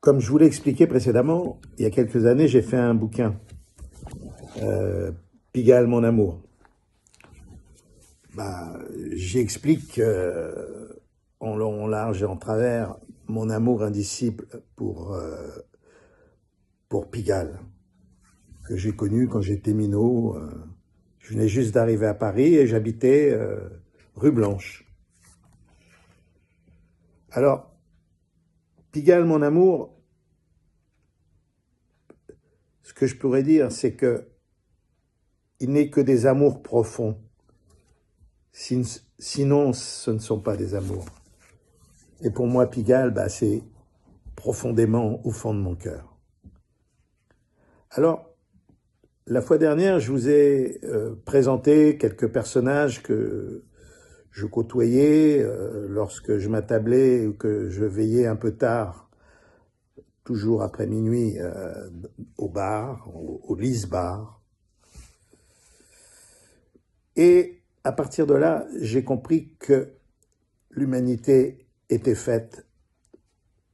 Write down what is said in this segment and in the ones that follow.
Comme je vous l'ai expliqué précédemment, il y a quelques années, j'ai fait un bouquin, Pigalle, mon amour. J'y explique en long, en large et en travers mon amour indicible pour Pigalle, que j'ai connu quand j'étais minot. Je venais juste d'arriver à Paris et j'habitais rue Blanche. Alors, Pigalle, mon amour, ce que je pourrais dire, c'est que il n'est que des amours profonds. Sinon, ce ne sont pas des amours. Et pour moi, Pigalle, c'est profondément au fond de mon cœur. Alors, la fois dernière, je vous ai présenté quelques personnages que je côtoyais lorsque je m'attablais ou que je veillais un peu tard, toujours après minuit, au bar, au Lise Bar. Et à partir de là, j'ai compris que l'humanité était faite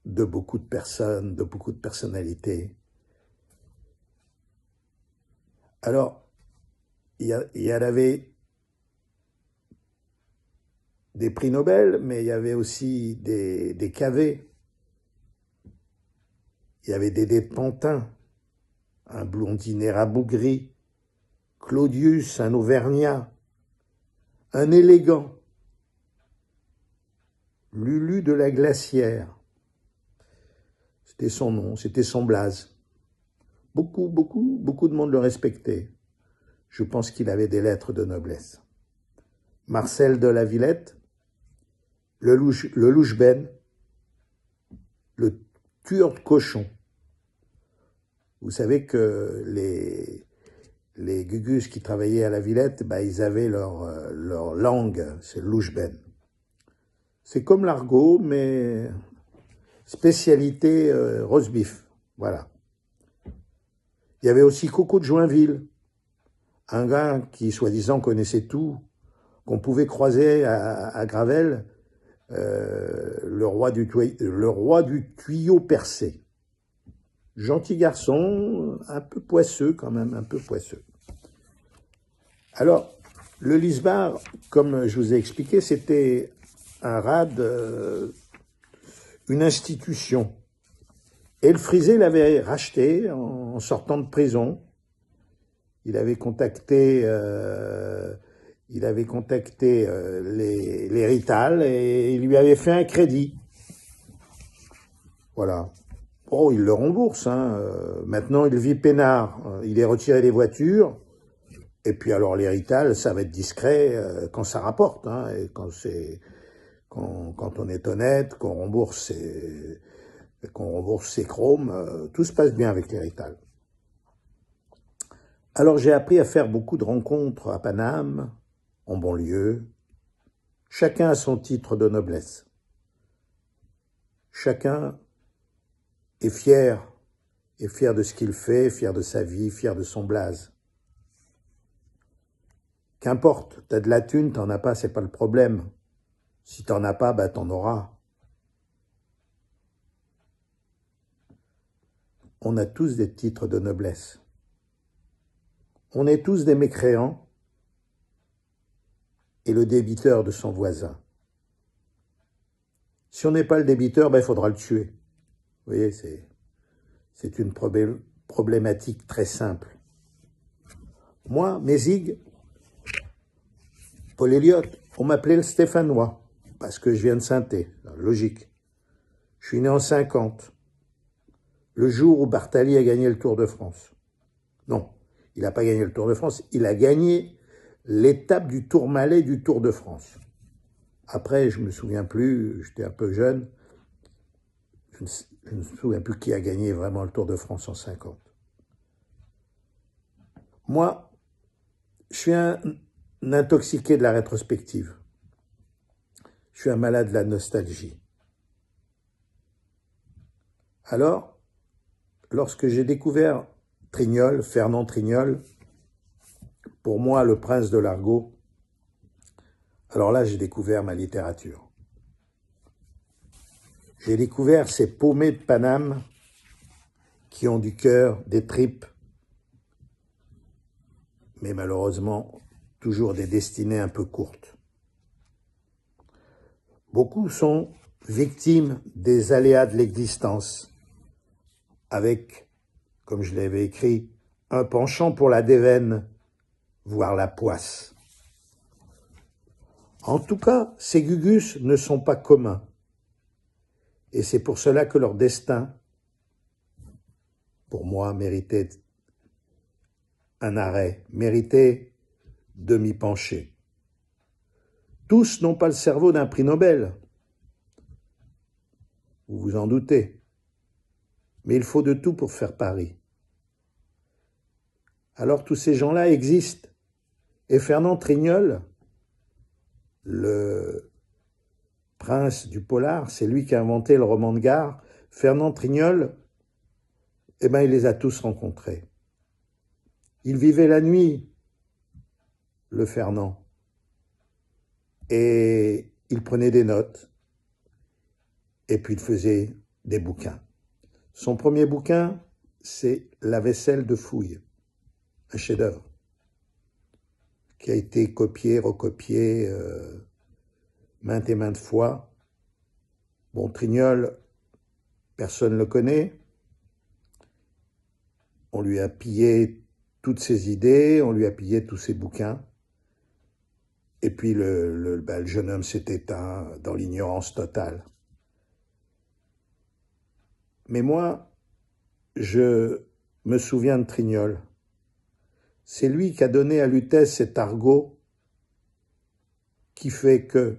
de beaucoup de personnes, de beaucoup de personnalités. Alors, il y avait des prix Nobel, mais il y avait aussi des Cavés. Il y avait Dédé de Pantin, un blondinet rabougri, Claudius, un Auvergnat, un élégant, Lulu de la Glacière. C'était son nom, c'était son blaze. Beaucoup de monde le respectait. Je pense qu'il avait des lettres de noblesse. Marcel de la Villette, le louche Ben, le tueur de cochon. Vous savez que les gugus qui travaillaient à la Villette, ils avaient leur langue, c'est le louche Ben. C'est comme l'argot, mais spécialité roast beef, voilà. Il y avait aussi Coco de Joinville, un gars qui, soi-disant, connaissait tout, qu'on pouvait croiser à Gravelle, le roi du tuyau percé. Gentil garçon, un peu poisseux quand même, un peu poisseux. Alors, le Lise Bar, comme je vous ai expliqué, c'était un rad, une institution. Et le Frisé l'avait racheté en sortant de prison. Il avait contacté les Rital et il lui avait fait un crédit. Voilà. Oh, il le rembourse. Maintenant, il vit peinard. Il est retiré des voitures. Et puis alors, les Rital, ça va être discret quand ça rapporte. Et quand on est honnête, qu'on rembourse ses chromes, tout se passe bien avec les Rital. Alors j'ai appris à faire beaucoup de rencontres à Paname, en banlieue. Chacun a son titre de noblesse. Chacun est fier de ce qu'il fait, fier de sa vie, fier de son blaze. Qu'importe, t'as de la thune, t'en as pas, c'est pas le problème. Si t'en as pas, t'en auras. On a tous des titres de noblesse. On est tous des mécréants et le débiteur de son voisin. Si on n'est pas le débiteur, il faudra le tuer. Vous voyez, c'est une problématique très simple. Moi, Mézig, Paul Elliott, on m'appelait le Stéphanois, parce que je viens de Sainté, logique. Je suis né en 50, le jour où Bartali a gagné le Tour de France. Non, il n'a pas gagné le Tour de France, il a gagné l'étape du Tourmalet du Tour de France. Après, je ne me souviens plus, j'étais un peu jeune, je ne me souviens plus qui a gagné vraiment le Tour de France en 50. Moi, je suis un intoxiqué de la rétrospective. Je suis un malade de la nostalgie. Alors, lorsque j'ai découvert Trignol, Fernand Trignol, pour moi le prince de l'argot, alors là j'ai découvert ma littérature. J'ai découvert ces paumés de Paname qui ont du cœur, des tripes, mais malheureusement, toujours des destinées un peu courtes. Beaucoup sont victimes des aléas de l'existence, avec, comme je l'avais écrit, un penchant pour la déveine, voire la poisse. En tout cas, ces gugus ne sont pas communs, et c'est pour cela que leur destin, pour moi, méritait un arrêt, méritait de m'y pencher. Tous n'ont pas le cerveau d'un prix Nobel, vous vous en doutez, mais il faut de tout pour faire Paris. Alors tous ces gens-là existent, et Fernand Trignol, le prince du polar, c'est lui qui a inventé le roman de gare. Fernand Trignol, il les a tous rencontrés. Il vivait la nuit, le Fernand, et il prenait des notes, et puis il faisait des bouquins. Son premier bouquin, c'est La vaisselle de Fouille, un chef-d'œuvre, qui a été copié, recopié maintes et maintes fois. Bon, Trignol, personne ne le connaît. On lui a pillé toutes ses idées, on lui a pillé tous ses bouquins. Et puis le jeune homme s'est éteint dans l'ignorance totale. Mais moi, je me souviens de Trignol. C'est lui qui a donné à Lutèce cet argot qui fait que